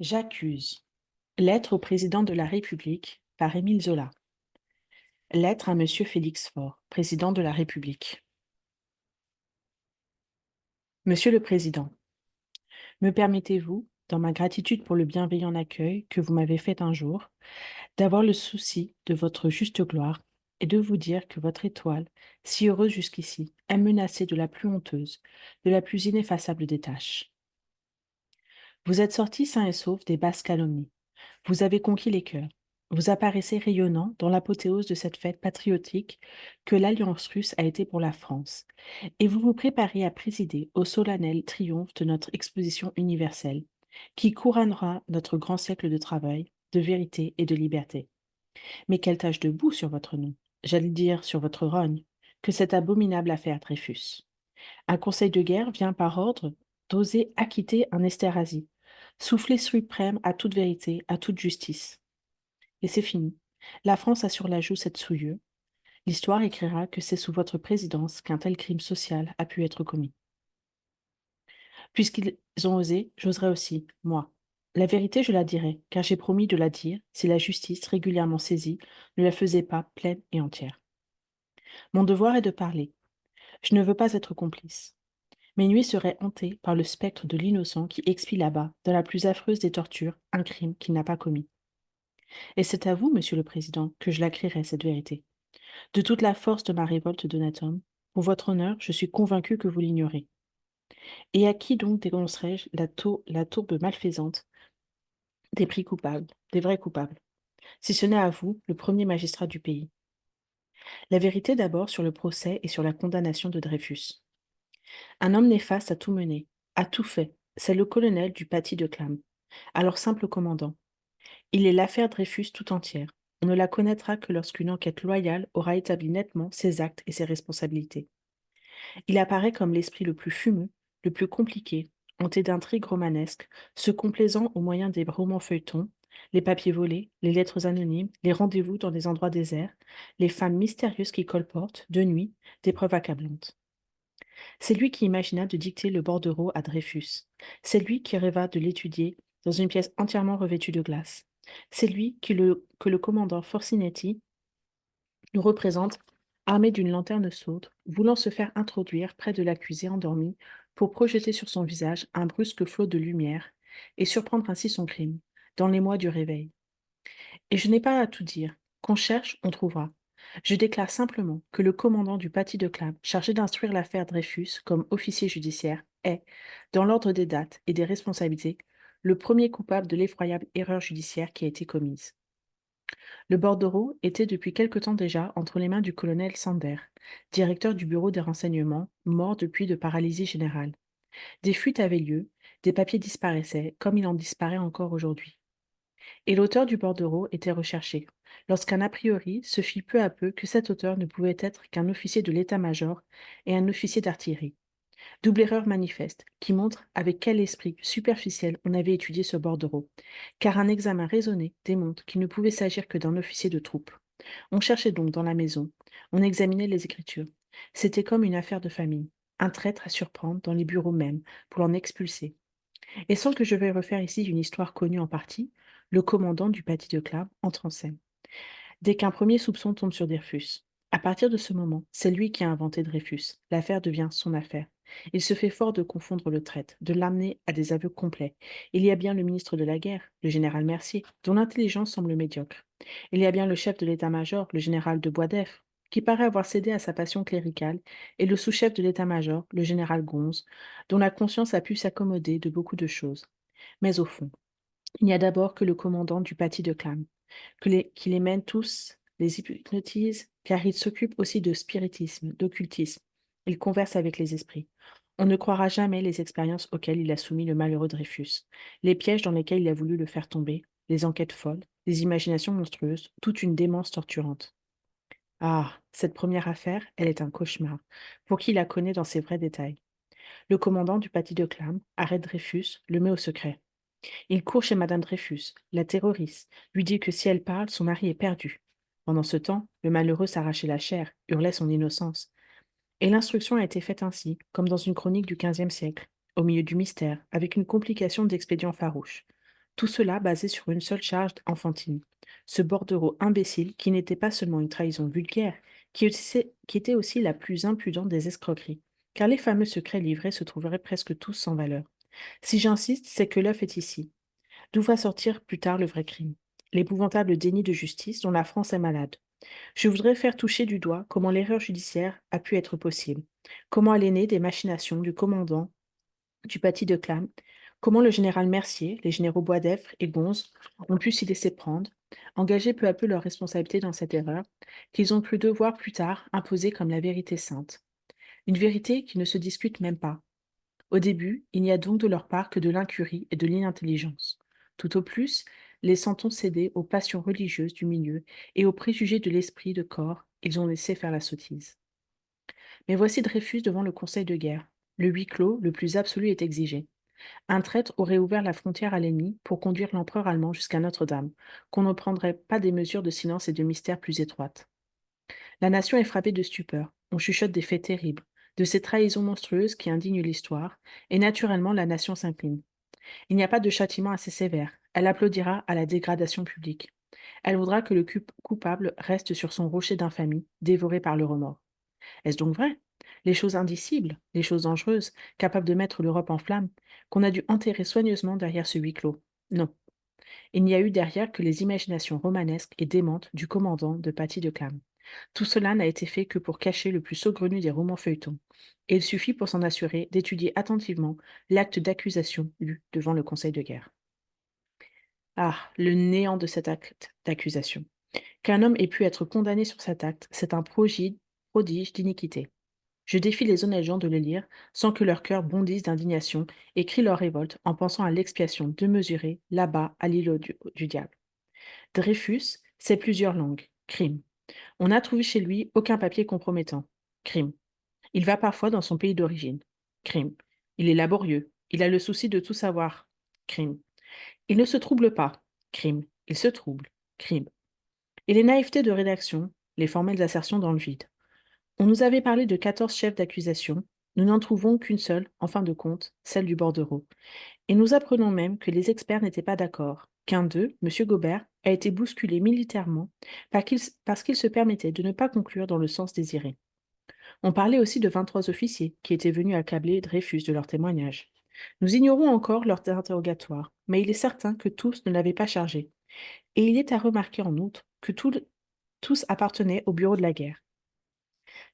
J'accuse. Lettre au président de la République par Émile Zola. Lettre à Monsieur Félix Faure, président de la République. Monsieur le Président, me permettez-vous, dans ma gratitude pour le bienveillant accueil que vous m'avez fait un jour, d'avoir le souci de votre juste gloire et de vous dire que votre étoile, si heureuse jusqu'ici, est menacée de la plus honteuse, de la plus ineffaçable des tâches. Vous êtes sorti sain et sauf des basses calomnies. Vous avez conquis les cœurs. Vous apparaissez rayonnant dans l'apothéose de cette fête patriotique que l'Alliance russe a été pour la France, et vous vous préparez à présider au solennel triomphe de notre exposition universelle, qui couronnera notre grand siècle de travail, de vérité et de liberté. Mais quelle tache de boue sur votre nom, j'allais dire sur votre rogne, que cette abominable affaire Dreyfus. Un conseil de guerre vient par ordre d'oser acquitter un Esterhazy, souffler suprême à toute vérité, à toute justice. Et c'est fini. La France a sur la joue cette souillure. L'histoire écrira que c'est sous votre présidence qu'un tel crime social a pu être commis. Puisqu'ils ont osé, j'oserai aussi, moi. La vérité, je la dirai, car j'ai promis de la dire si la justice, régulièrement saisie, ne la faisait pas pleine et entière. Mon devoir est de parler. Je ne veux pas être complice. Mes nuits seraient hantées par le spectre de l'innocent qui expie là-bas, dans la plus affreuse des tortures, un crime qu'il n'a pas commis. Et c'est à vous, monsieur le président, que je la crierai, cette vérité. De toute la force de ma révolte d'honnête homme, pour votre honneur, je suis convaincu que vous l'ignorez. Et à qui donc dénoncerai-je la tourbe malfaisante des prix coupables, des vrais coupables, si ce n'est à vous, le premier magistrat du pays? La vérité d'abord sur le procès et sur la condamnation de Dreyfus. Un homme néfaste a tout mené, a tout fait. C'est le colonel du paty de Clam, alors simple commandant. Il est l'affaire Dreyfus tout entière. On ne la connaîtra que lorsqu'une enquête loyale aura établi nettement ses actes et ses responsabilités. Il apparaît comme l'esprit le plus fumeux, le plus compliqué, hanté d'intrigues romanesques, se complaisant au moyen des romans feuilletons, les papiers volés, les lettres anonymes, les rendez-vous dans des endroits déserts, les femmes mystérieuses qui colportent, de nuit, des preuves accablantes. C'est lui qui imagina de dicter le bordereau à Dreyfus. C'est lui qui rêva de l'étudier dans une pièce entièrement revêtue de glace. C'est lui que le commandant Forcinetti nous représente armé d'une lanterne sourde, voulant se faire introduire près de l'accusé endormi pour projeter sur son visage un brusque flot de lumière et surprendre ainsi son crime, dans les mois du réveil. Et je n'ai pas à tout dire. Qu'on cherche, on trouvera. Je déclare simplement que le commandant du paty de Clam, chargé d'instruire l'affaire Dreyfus comme officier judiciaire, est, dans l'ordre des dates et des responsabilités, le premier coupable de l'effroyable erreur judiciaire qui a été commise. Le bordereau était depuis quelque temps déjà entre les mains du colonel Sander, directeur du bureau des renseignements, mort depuis de paralysie générale. Des fuites avaient lieu, des papiers disparaissaient, comme il en disparaît encore aujourd'hui. Et l'auteur du bordereau était recherché, lorsqu'un a priori se fit peu à peu que cet auteur ne pouvait être qu'un officier de l'état-major et un officier d'artillerie. Double erreur manifeste, qui montre avec quel esprit superficiel on avait étudié ce bordereau, car un examen raisonné démontre qu'il ne pouvait s'agir que d'un officier de troupe. On cherchait donc dans la maison, on examinait les écritures. C'était comme une affaire de famille, un traître à surprendre dans les bureaux mêmes pour l'en expulser. Et sans que je veuille refaire ici une histoire connue en partie, le commandant du paty de Clave entre en scène. Dès qu'un premier soupçon tombe sur Dreyfus, à partir de ce moment, c'est lui qui a inventé Dreyfus. L'affaire devient son affaire. Il se fait fort de confondre le traître, de l'amener à des aveux complets. Il y a bien le ministre de la Guerre, le général Mercier, dont l'intelligence semble médiocre. Il y a bien le chef de l'état-major, le général de Boisdeffre, qui paraît avoir cédé à sa passion cléricale, et le sous-chef de l'état-major, le général Gonze, dont la conscience a pu s'accommoder de beaucoup de choses. Mais au fond, il n'y a d'abord que le commandant du paty de Clam, qui les mène tous, les hypnotise, car il s'occupe aussi de spiritisme, d'occultisme. Il converse avec les esprits. On ne croira jamais les expériences auxquelles il a soumis le malheureux Dreyfus, les pièges dans lesquels il a voulu le faire tomber, les enquêtes folles, les imaginations monstrueuses, toute une démence torturante. Ah, cette première affaire, elle est un cauchemar, pour qui la connaît dans ses vrais détails. Le commandant du paty de Clam arrête Dreyfus, le met au secret. Il court chez Madame Dreyfus, la terrorise, lui dit que si elle parle, son mari est perdu. Pendant ce temps, le malheureux s'arrachait la chair, hurlait son innocence. Et l'instruction a été faite ainsi, comme dans une chronique du XVe siècle, au milieu du mystère, avec une complication d'expédients farouches. Tout cela basé sur une seule charge enfantine. Ce bordereau imbécile qui n'était pas seulement une trahison vulgaire, qui était aussi la plus impudente des escroqueries, car les fameux secrets livrés se trouveraient presque tous sans valeur. Si j'insiste, c'est que l'œuf est ici. D'où va sortir plus tard le vrai crime? L'épouvantable déni de justice dont la France est malade. Je voudrais faire toucher du doigt comment l'erreur judiciaire a pu être possible, comment elle est née des machinations du commandant du paty de Clam, comment le général Mercier, les généraux Boisdeffre et Gonze ont pu s'y laisser prendre, engager peu à peu leur responsabilité dans cette erreur, qu'ils ont cru devoir plus tard imposer comme la vérité sainte. Une vérité qui ne se discute même pas. Au début, il n'y a donc de leur part que de l'incurie et de l'inintelligence. Tout au plus, les sentons céder aux passions religieuses du milieu et aux préjugés de l'esprit de corps, ils ont laissé faire la sottise. Mais voici Dreyfus devant le conseil de guerre. Le huis clos le plus absolu est exigé. Un traître aurait ouvert la frontière à l'ennemi pour conduire l'empereur allemand jusqu'à Notre-Dame, qu'on ne prendrait pas des mesures de silence et de mystère plus étroites. La nation est frappée de stupeur. On chuchote des faits terribles, de ces trahisons monstrueuses qui indignent l'histoire, et naturellement la nation s'incline. Il n'y a pas de châtiment assez sévère. Elle applaudira à la dégradation publique. Elle voudra que le coupable reste sur son rocher d'infamie, dévoré par le remords. Est-ce donc vrai? Les choses indicibles, les choses dangereuses, capables de mettre l'Europe en flammes, qu'on a dû enterrer soigneusement derrière ce huis clos. Non, il n'y a eu derrière que les imaginations romanesques et démentes du commandant de Paty de Clam. Tout cela n'a été fait que pour cacher le plus saugrenu des romans feuilletons. Et il suffit pour s'en assurer d'étudier attentivement l'acte d'accusation lu devant le conseil de guerre. Ah, le néant de cet acte d'accusation. Qu'un homme ait pu être condamné sur cet acte, c'est un prodige d'iniquité. Je défie les honnêtes gens de le lire sans que leur cœur bondisse d'indignation et crie leur révolte en pensant à l'expiation démesurée là-bas à l'îlot du diable. Dreyfus sait plusieurs langues. Crime. On n'a trouvé chez lui aucun papier compromettant. Crime. Il va parfois dans son pays d'origine. Crime. Il est laborieux. Il a le souci de tout savoir. Crime. Il ne se trouble pas. Crime. Il se trouble. Crime. Et les naïvetés de rédaction, les formelles assertions dans le vide. On nous avait parlé de 14 chefs d'accusation. Nous n'en trouvons qu'une seule, en fin de compte, celle du bordereau. Et nous apprenons même que les experts n'étaient pas d'accord, qu'un d'eux, M. Gobert, a été bousculé militairement parce qu'il se permettait de ne pas conclure dans le sens désiré. On parlait aussi de 23 officiers qui étaient venus accabler Dreyfus de leur témoignage. Nous ignorons encore leurs interrogatoires, mais il est certain que tous ne l'avaient pas chargé. Et il est à remarquer en outre que tous appartenaient au bureau de la guerre.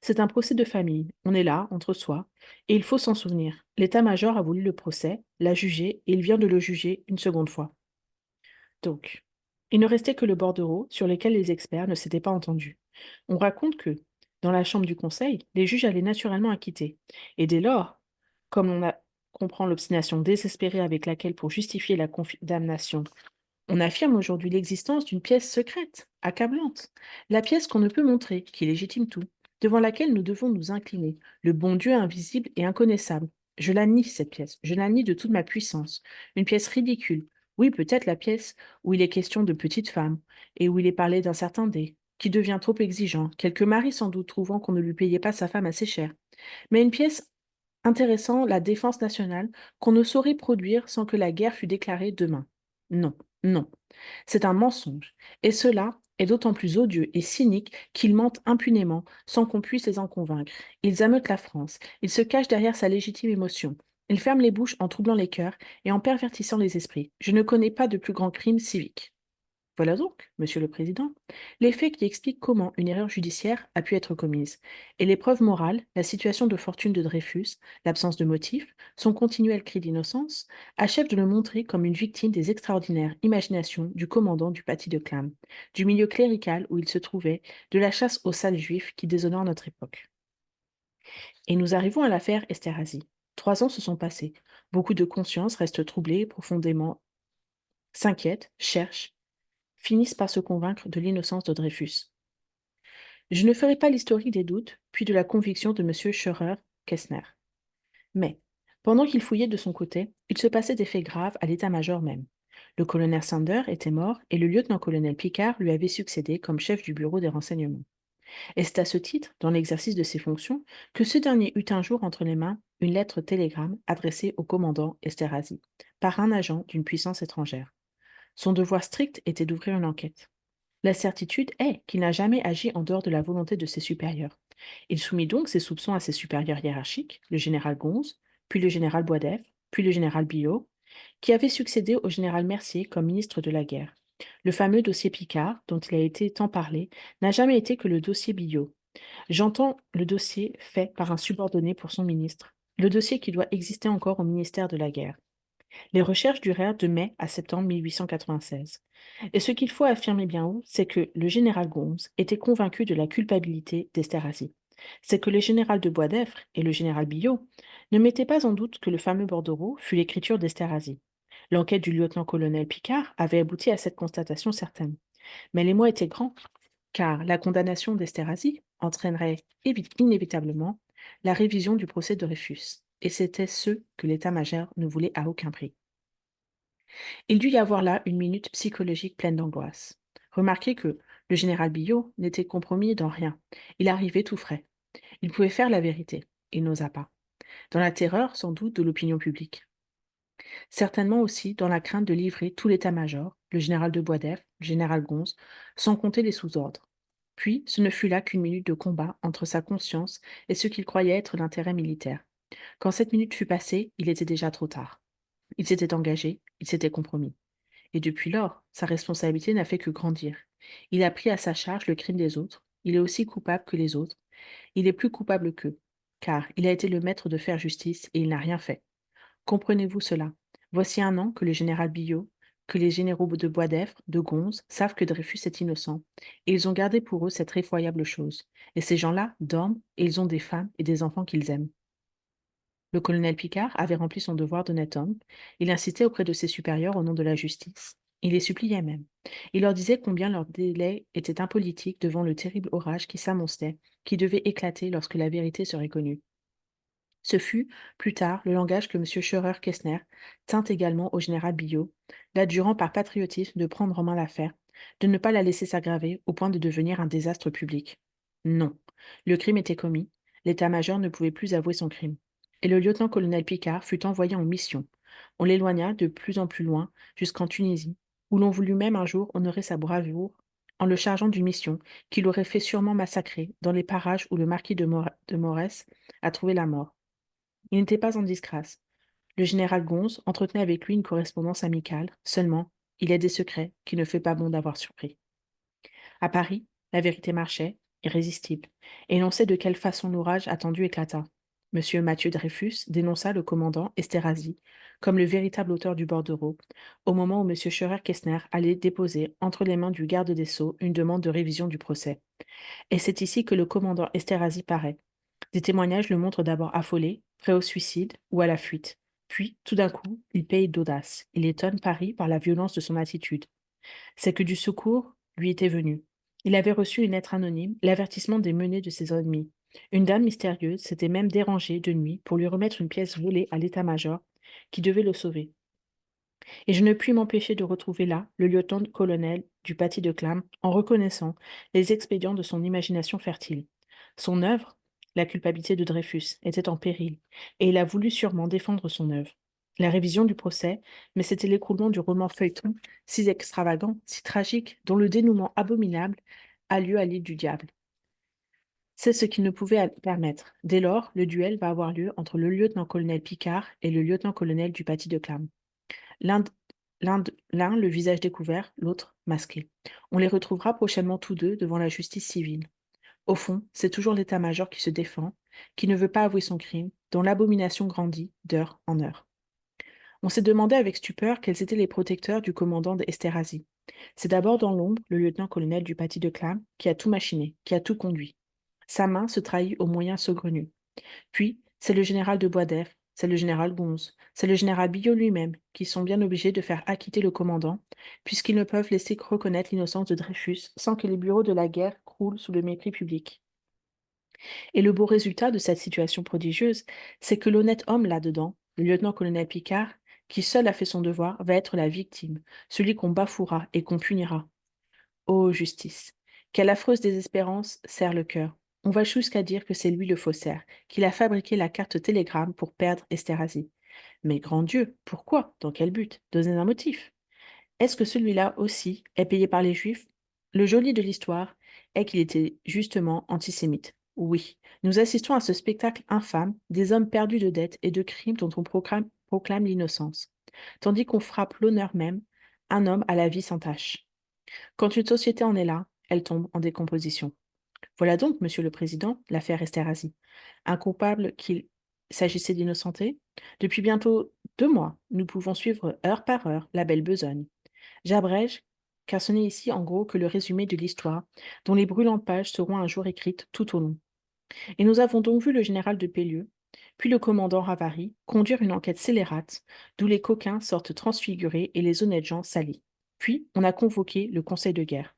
C'est un procès de famille, on est là, entre soi, et il faut s'en souvenir. L'état-major a voulu le procès, l'a jugé, et il vient de le juger une seconde fois. Donc, il ne restait que le bordereau sur lequel les experts ne s'étaient pas entendus. On raconte que, dans la chambre du conseil, les juges allaient naturellement acquitter. Et dès lors, comme comprend l'obstination désespérée avec laquelle, pour justifier la condamnation, on affirme aujourd'hui l'existence d'une pièce secrète, accablante, la pièce qu'on ne peut montrer, qui légitime tout, devant laquelle nous devons nous incliner, le bon Dieu invisible et inconnaissable. Je la nie, cette pièce, je la nie de toute ma puissance. Une pièce ridicule. Oui, peut-être la pièce où il est question de petites femmes, et où il est parlé d'un certain dé, qui devient trop exigeant, quelques maris sans doute trouvant qu'on ne lui payait pas sa femme assez cher. Mais une pièce intéressant la défense nationale qu'on ne saurait produire sans que la guerre fût déclarée demain. Non, non. C'est un mensonge. Et cela est d'autant plus odieux et cynique qu'ils mentent impunément sans qu'on puisse les en convaincre. Ils ameutent la France. Ils se cachent derrière sa légitime émotion. Ils ferment les bouches en troublant les cœurs et en pervertissant les esprits. Je ne connais pas de plus grand crime civique. Voilà donc, Monsieur le Président, les faits qui expliquent comment une erreur judiciaire a pu être commise. Et les preuves morales, la situation de fortune de Dreyfus, l'absence de motif, son continuel cri d'innocence, achèvent de le montrer comme une victime des extraordinaires imaginations du commandant du paty de Clam, du milieu clérical où il se trouvait, de la chasse aux sales juifs qui déshonorent notre époque. Et nous arrivons à l'affaire Esterhazy. 3 ans se sont passés. Beaucoup de consciences restent troublées, profondément s'inquiètent, cherchent, finissent par se convaincre de l'innocence de Dreyfus. Je ne ferai pas l'historique des doutes, puis de la conviction de M. Scheurer-Kessner. Mais, pendant qu'il fouillait de son côté, il se passait des faits graves à l'état-major même. Le colonel Sander était mort et le lieutenant-colonel Picard lui avait succédé comme chef du bureau des renseignements. Et c'est à ce titre, dans l'exercice de ses fonctions, que ce dernier eut un jour entre les mains une lettre télégramme adressée au commandant Esterhazy, par un agent d'une puissance étrangère. Son devoir strict était d'ouvrir une enquête. La certitude est qu'il n'a jamais agi en dehors de la volonté de ses supérieurs. Il soumit donc ses soupçons à ses supérieurs hiérarchiques, le général Gonze, puis le général Boisdeffre, puis le général Billot, qui avait succédé au général Mercier comme ministre de la guerre. Le fameux dossier Picard, dont il a été tant parlé, n'a jamais été que le dossier Billot. J'entends le dossier fait par un subordonné pour son ministre, le dossier qui doit exister encore au ministère de la guerre. Les recherches durèrent de mai à septembre 1896. Et ce qu'il faut affirmer bien haut, c'est que le général Gonze était convaincu de la culpabilité d'Esterhazy. C'est que le général de Boisdeffre et le général Billot ne mettaient pas en doute que le fameux bordereau fût l'écriture d'Esterhazy. L'enquête du lieutenant-colonel Picard avait abouti à cette constatation certaine. Mais les mots étaient grands, car la condamnation d'Esterhazy entraînerait inévitablement la révision du procès de Dreyfus. Et c'était ce que l'état-major ne voulait à aucun prix. Il dut y avoir là une minute psychologique pleine d'angoisse. Remarquez que le général Billot n'était compromis dans rien. Il arrivait tout frais. Il pouvait faire la vérité. Il n'osa pas. Dans la terreur, sans doute, de l'opinion publique. Certainement aussi dans la crainte de livrer tout l'état-major, le général de Boisdeffre, le général Gonze, sans compter les sous-ordres. Puis, ce ne fut là qu'une minute de combat entre sa conscience et ce qu'il croyait être l'intérêt militaire. Quand cette minute fut passée, il était déjà trop tard. Il s'était engagé, il s'était compromis. Et depuis lors, sa responsabilité n'a fait que grandir. Il a pris à sa charge le crime des autres. Il est aussi coupable que les autres. Il est plus coupable qu'eux, car il a été le maître de faire justice et il n'a rien fait. Comprenez-vous cela? Voici un an que le général Billot, que les généraux de Boisdeffre, de Gonze, savent que Dreyfus est innocent, et ils ont gardé pour eux cette effroyable chose. Et ces gens-là dorment, et ils ont des femmes et des enfants qu'ils aiment. Le colonel Picard avait rempli son devoir d'honnête homme. Il insistait auprès de ses supérieurs au nom de la justice. Il les suppliait même. Il leur disait combien leur délai était impolitique devant le terrible orage qui s'annonçait, qui devait éclater lorsque la vérité serait connue. Ce fut, plus tard, le langage que M. Scheurer-Kessner tint également au général Billot, l'adjurant par patriotisme de prendre en main l'affaire, de ne pas la laisser s'aggraver au point de devenir un désastre public. Non, le crime était commis, l'état-major ne pouvait plus avouer son crime. Et le lieutenant-colonel Picard fut envoyé en mission. On l'éloigna de plus en plus loin, jusqu'en Tunisie, où l'on voulut même un jour honorer sa bravoure en le chargeant d'une mission qu'il aurait fait sûrement massacrer dans les parages où le marquis de Morès a trouvé la mort. Il n'était pas en disgrâce. Le général Gonze entretenait avec lui une correspondance amicale, seulement, il est des secrets qu'il ne fait pas bon d'avoir surpris. À Paris, la vérité marchait, irrésistible, et l'on sait de quelle façon l'orage attendu éclata. Monsieur Mathieu Dreyfus dénonça le commandant Esterhazy comme le véritable auteur du bordereau, au moment où monsieur Scheurer-Kessner allait déposer entre les mains du garde des Sceaux une demande de révision du procès. Et c'est ici que le commandant Esterhazy paraît. Des témoignages le montrent d'abord affolé, prêt au suicide ou à la fuite. Puis, tout d'un coup, il paye d'audace. Il étonne Paris par la violence de son attitude. C'est que du secours lui était venu. Il avait reçu une lettre anonyme, l'avertissement des menées de ses ennemis. Une dame mystérieuse s'était même dérangée de nuit pour lui remettre une pièce volée à l'état-major qui devait le sauver. Et je ne puis m'empêcher de retrouver là le lieutenant-colonel du Paty de Clam en reconnaissant les expédients de son imagination fertile. Son œuvre, la culpabilité de Dreyfus, était en péril, et il a voulu sûrement défendre son œuvre. La révision du procès, mais c'était l'écroulement du roman feuilleton, si extravagant, si tragique, dont le dénouement abominable a lieu à l'île du diable. C'est ce qu'il ne pouvait permettre. Dès lors, le duel va avoir lieu entre le lieutenant-colonel Picard et le lieutenant-colonel du Paty de Clam. L'un l'un le visage découvert, l'autre masqué. On les retrouvera prochainement tous deux devant la justice civile. Au fond, c'est toujours l'état-major qui se défend, qui ne veut pas avouer son crime, dont l'abomination grandit d'heure en heure. On s'est demandé avec stupeur quels étaient les protecteurs du commandant d'Esterhazy. C'est d'abord dans l'ombre le lieutenant-colonel du Paty de Clam qui a tout machiné, qui a tout conduit. Sa main se trahit aux moyens saugrenus. Puis, c'est le général de Boisdeffre, c'est le général Gonze, c'est le général Billot lui-même qui sont bien obligés de faire acquitter le commandant, puisqu'ils ne peuvent laisser reconnaître l'innocence de Dreyfus sans que les bureaux de la guerre croulent sous le mépris public. Et le beau résultat de cette situation prodigieuse, c'est que l'honnête homme là-dedans, le lieutenant-colonel Picard, qui seul a fait son devoir, va être la victime, celui qu'on bafouera et qu'on punira. Ô justice! Quelle affreuse désespérance serre le cœur. On va jusqu'à dire que c'est lui le faussaire, qu'il a fabriqué la carte télégramme pour perdre Esterhazy. Mais grand Dieu, pourquoi? Dans quel but? Donnez un motif. Est-ce que celui-là aussi est payé par les Juifs? Le joli de l'histoire est qu'il était justement antisémite. Oui, nous assistons à ce spectacle infâme des hommes perdus de dettes et de crimes dont on proclame l'innocence, tandis qu'on frappe l'honneur même, un homme à la vie sans tache. Quand une société en est là, elle tombe en décomposition. Voilà donc, Monsieur le Président, l'affaire Esterhazy. Un coupable qu'il s'agissait d'innocenter? Depuis bientôt 2 mois, nous pouvons suivre heure par heure la belle besogne. J'abrège, car ce n'est ici en gros que le résumé de l'histoire, dont les brûlantes pages seront un jour écrites tout au long. Et nous avons donc vu le général de Pellieux, puis le commandant Ravary, conduire une enquête scélérate, d'où les coquins sortent transfigurés et les honnêtes gens salis. Puis on a convoqué le conseil de guerre.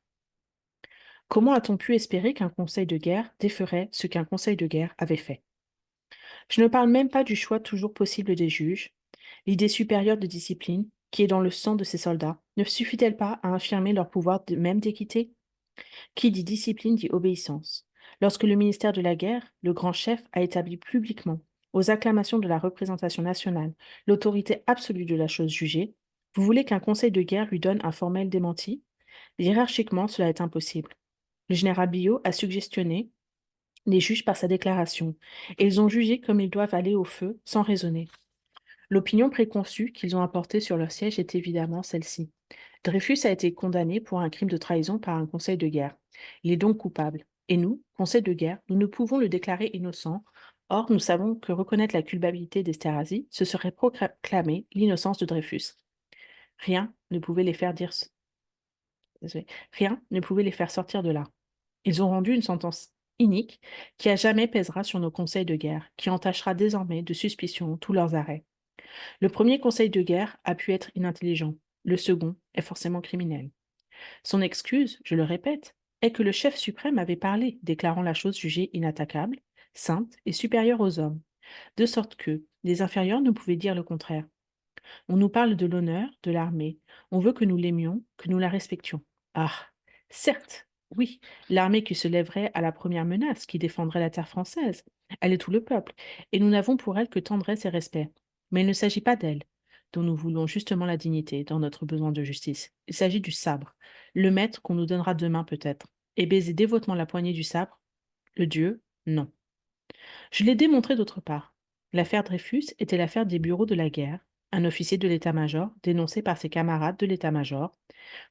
Comment a-t-on pu espérer qu'un conseil de guerre déferait ce qu'un conseil de guerre avait fait? Je ne parle même pas du choix toujours possible des juges. L'idée supérieure de discipline, qui est dans le sang de ces soldats, ne suffit-elle pas à infirmer leur pouvoir même d'équité? Qui dit discipline dit obéissance. Lorsque le ministère de la Guerre, le grand chef, a établi publiquement, aux acclamations de la représentation nationale, l'autorité absolue de la chose jugée, vous voulez qu'un conseil de guerre lui donne un formel démenti? Hiérarchiquement, cela est impossible. Le général Billot a suggestionné les juges par sa déclaration, et ils ont jugé comme ils doivent aller au feu sans raisonner. L'opinion préconçue qu'ils ont apportée sur leur siège est évidemment celle-ci. Dreyfus a été condamné pour un crime de trahison par un conseil de guerre. Il est donc coupable. Et nous, conseil de guerre, nous ne pouvons le déclarer innocent. Or, nous savons que reconnaître la culpabilité d'Esterhazy, ce serait proclamer l'innocence de Dreyfus. Rien ne pouvait les faire dire... Désolé. Rien ne pouvait les faire sortir de là. Ils ont rendu une sentence inique qui à jamais pèsera sur nos conseils de guerre, qui entachera désormais de suspicion tous leurs arrêts. Le premier conseil de guerre a pu être inintelligent, le second est forcément criminel. Son excuse, je le répète, est que le chef suprême avait parlé, déclarant la chose jugée inattaquable, sainte et supérieure aux hommes, de sorte que les inférieurs ne pouvaient dire le contraire. On nous parle de l'honneur de l'armée, on veut que nous l'aimions, que nous la respections. Ah, certes, oui, l'armée qui se lèverait à la première menace, qui défendrait la terre française, elle est tout le peuple, et nous n'avons pour elle que tendresse et respect. Mais il ne s'agit pas d'elle, dont nous voulons justement la dignité dans notre besoin de justice. Il s'agit du sabre, le maître qu'on nous donnera demain peut-être, et baiser dévotement la poignée du sabre, le Dieu, non. Je l'ai démontré d'autre part. L'affaire Dreyfus était l'affaire des bureaux de la guerre, un officier de l'état-major dénoncé par ses camarades de l'état-major,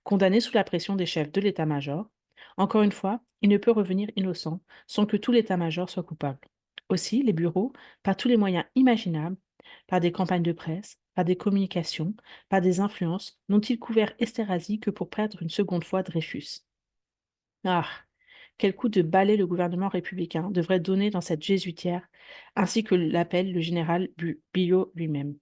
condamné sous la pression des chefs de l'état-major. Encore une fois, il ne peut revenir innocent sans que tout l'état-major soit coupable. Aussi, les bureaux, par tous les moyens imaginables, par des campagnes de presse, par des communications, par des influences, n'ont-ils couvert Esterhazy que pour perdre une seconde fois Dreyfus. Ah, quel coup de balai le gouvernement républicain devrait donner dans cette jésuitière, ainsi que l'appelle le général Billot lui-même.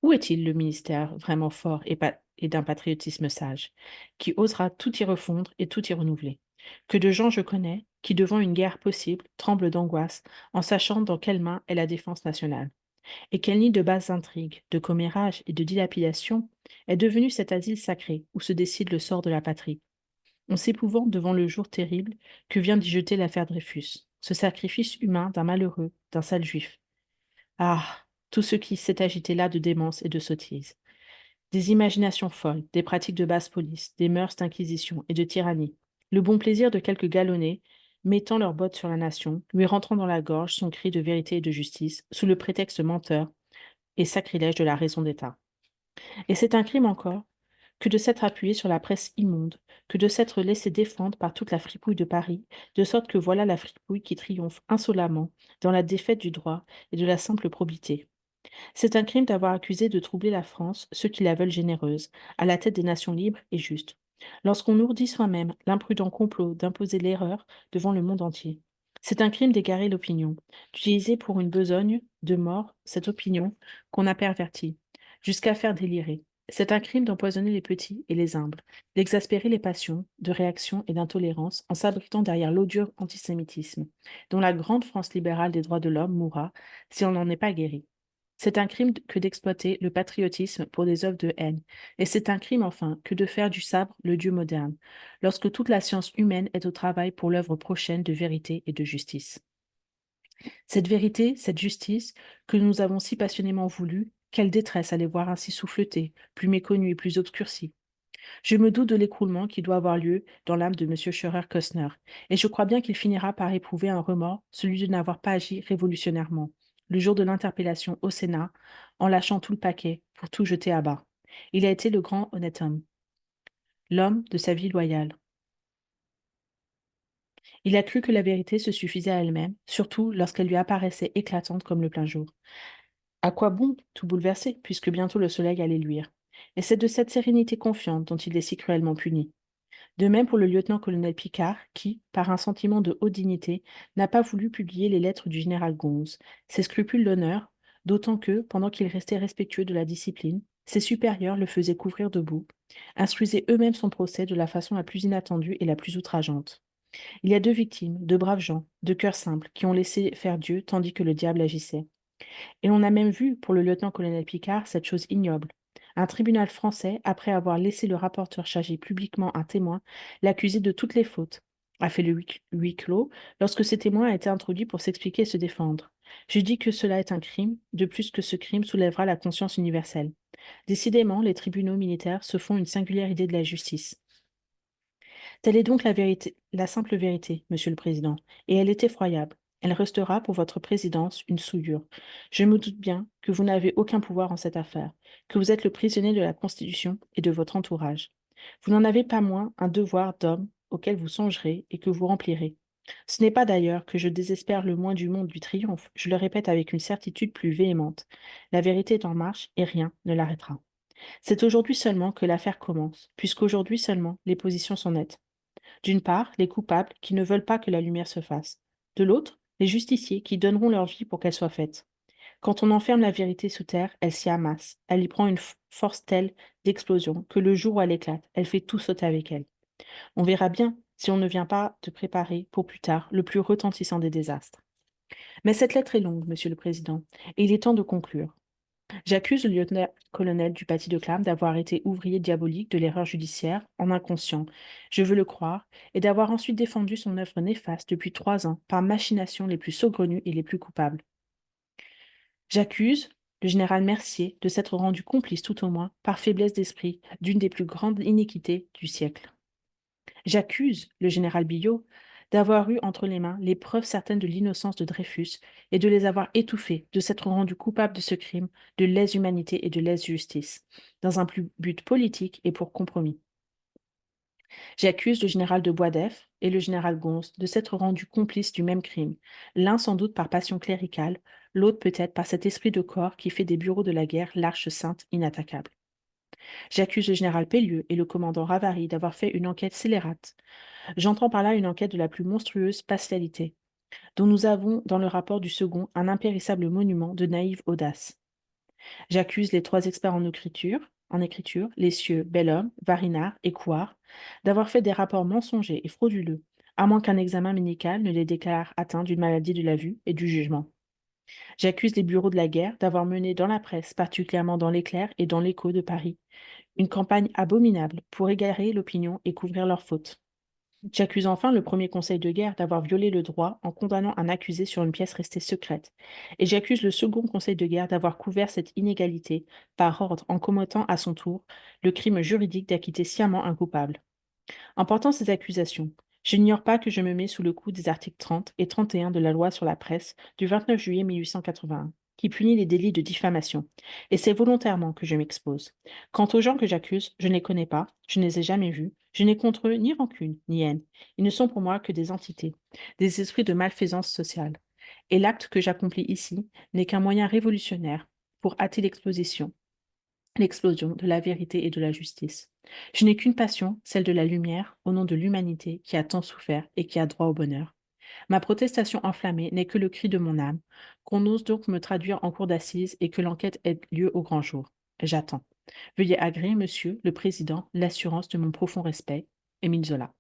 Où est-il le ministère vraiment fort et d'un patriotisme sage, qui osera tout y refondre et tout y renouveler? Que de gens je connais, qui devant une guerre possible, tremblent d'angoisse, en sachant dans quelles mains est la défense nationale. Et quel nid de basses intrigues, de commérages et de dilapidations est devenu cet asile sacré où se décide le sort de la patrie on s'épouvante devant le jour terrible que vient d'y jeter l'affaire Dreyfus, ce sacrifice humain d'un malheureux, d'un sale juif. Ah, tout ce qui s'est agité là de démence et de sottise. Des imaginations folles, des pratiques de basse police, des mœurs d'inquisition et de tyrannie, le bon plaisir de quelques galonnés mettant leurs bottes sur la nation, lui rentrant dans la gorge son cri de vérité et de justice, sous le prétexte menteur et sacrilège de la raison d'État. Et c'est un crime encore que de s'être appuyé sur la presse immonde, que de s'être laissé défendre par toute la fripouille de Paris, de sorte que voilà la fripouille qui triomphe insolemment dans la défaite du droit et de la simple probité. C'est un crime d'avoir accusé de troubler la France ceux qui la veulent généreuse, à la tête des nations libres et justes, lorsqu'on ourdit soi-même l'imprudent complot d'imposer l'erreur devant le monde entier. C'est un crime d'égarer l'opinion, d'utiliser pour une besogne de mort cette opinion qu'on a pervertie, jusqu'à faire délirer. C'est un crime d'empoisonner les petits et les humbles, d'exaspérer les passions, de réaction et d'intolérance en s'abritant derrière l'odieux antisémitisme, dont la grande France libérale des droits de l'homme mourra si on n'en est pas guéri. C'est un crime que d'exploiter le patriotisme pour des œuvres de haine, et c'est un crime enfin que de faire du sabre le Dieu moderne, lorsque toute la science humaine est au travail pour l'œuvre prochaine de vérité et de justice. Cette vérité, cette justice, que nous avons si passionnément voulu, quelle détresse à les voir ainsi souffletés, plus méconnus et plus obscurcis. Je me doute de l'écroulement qui doit avoir lieu dans l'âme de M. Scheurer-Kostner, et je crois bien qu'il finira par éprouver un remords, celui de n'avoir pas agi révolutionnairement, le jour de l'interpellation au Sénat, en lâchant tout le paquet pour tout jeter à bas. Il a été le grand honnête homme, l'homme de sa vie loyale. Il a cru que la vérité se suffisait à elle-même, surtout lorsqu'elle lui apparaissait éclatante comme le plein jour. À quoi bon tout bouleverser, puisque bientôt le soleil allait luire? Et c'est de cette sérénité confiante dont il est si cruellement puni. De même pour le lieutenant-colonel Picard, qui, par un sentiment de haute dignité, n'a pas voulu publier les lettres du général Gonze. Ses scrupules d'honneur, d'autant que, pendant qu'il restait respectueux de la discipline, ses supérieurs le faisaient couvrir de boue, instruisaient eux-mêmes son procès de la façon la plus inattendue et la plus outrageante. Il y a deux victimes, de braves gens, de cœurs simples, qui ont laissé faire Dieu tandis que le diable agissait. Et on a même vu, pour le lieutenant-colonel Picard, cette chose ignoble. Un tribunal français, après avoir laissé le rapporteur charger publiquement un témoin, l'accusé de toutes les fautes, a fait le huis clos lorsque ce témoin a été introduit pour s'expliquer et se défendre. Je dis que cela est un crime, de plus que ce crime soulèvera la conscience universelle. Décidément, les tribunaux militaires se font une singulière idée de la justice. Telle est donc la vérité, la simple vérité, Monsieur le Président, et elle est effroyable. Elle restera pour votre présidence une souillure. Je me doute bien que vous n'avez aucun pouvoir en cette affaire, que vous êtes le prisonnier de la Constitution et de votre entourage. Vous n'en avez pas moins un devoir d'homme auquel vous songerez et que vous remplirez. Ce n'est pas d'ailleurs que je désespère le moins du monde du triomphe, je le répète avec une certitude plus véhémente. La vérité est en marche et rien ne l'arrêtera. C'est aujourd'hui seulement que l'affaire commence, puisqu'aujourd'hui seulement les positions sont nettes. D'une part, les coupables qui ne veulent pas que la lumière se fasse. De l'autre, les justiciers qui donneront leur vie pour qu'elle soit faite. Quand on enferme la vérité sous terre, elle s'y amasse. Elle y prend une force telle d'explosion que le jour où elle éclate, elle fait tout sauter avec elle. On verra bien si on ne vient pas de préparer pour plus tard le plus retentissant des désastres. Mais cette lettre est longue, Monsieur le Président, et il est temps de conclure. J'accuse le lieutenant-colonel du paty de Clam d'avoir été ouvrier diabolique de l'erreur judiciaire, en inconscient, je veux le croire, et d'avoir ensuite défendu son œuvre néfaste depuis 3 ans par machination les plus saugrenues et les plus coupables. J'accuse le général Mercier de s'être rendu complice tout au moins, par faiblesse d'esprit, d'une des plus grandes iniquités du siècle. J'accuse le général Billot d'avoir eu entre les mains les preuves certaines de l'innocence de Dreyfus et de les avoir étouffées, de s'être rendu coupable de ce crime, de lèse-humanité et de lèse-justice, dans un but politique et pour compromis. J'accuse le général de Boisdef et le général Gonse de s'être rendus complices du même crime, l'un sans doute par passion cléricale, l'autre peut-être par cet esprit de corps qui fait des bureaux de la guerre l'arche sainte inattaquable. J'accuse le général Pellieux et le commandant Ravary d'avoir fait une enquête scélérate. J'entends par là une enquête de la plus monstrueuse spatialité, dont nous avons dans le rapport du second un impérissable monument de naïve audace. J'accuse les 3 experts en écriture, les cieux Bellhomme, Varinard et Couard, d'avoir fait des rapports mensongers et frauduleux, à moins qu'un examen médical ne les déclare atteints d'une maladie de la vue et du jugement. J'accuse les bureaux de la guerre d'avoir mené dans la presse, particulièrement dans l'Éclair et dans l'Écho de Paris, une campagne abominable pour égarer l'opinion et couvrir leurs fautes. J'accuse enfin le premier conseil de guerre d'avoir violé le droit en condamnant un accusé sur une pièce restée secrète. Et j'accuse le second conseil de guerre d'avoir couvert cette inégalité par ordre en commettant à son tour le crime juridique d'acquitter sciemment un coupable. En portant ces accusations, je n'ignore pas que je me mets sous le coup des articles 30 et 31 de la loi sur la presse du 29 juillet 1881, qui punit les délits de diffamation. Et c'est volontairement que je m'expose. Quant aux gens que j'accuse, je ne les connais pas, je ne les ai jamais vus, je n'ai contre eux ni rancune, ni haine. Ils ne sont pour moi que des entités, des esprits de malfaisance sociale. Et l'acte que j'accomplis ici n'est qu'un moyen révolutionnaire pour hâter l'explosion de la vérité et de la justice. Je n'ai qu'une passion, celle de la lumière, au nom de l'humanité qui a tant souffert et qui a droit au bonheur. Ma protestation enflammée n'est que le cri de mon âme, qu'on ose donc me traduire en cour d'assises et que l'enquête ait lieu au grand jour. J'attends. Veuillez agréer, monsieur le président, l'assurance de mon profond respect. Émile Zola.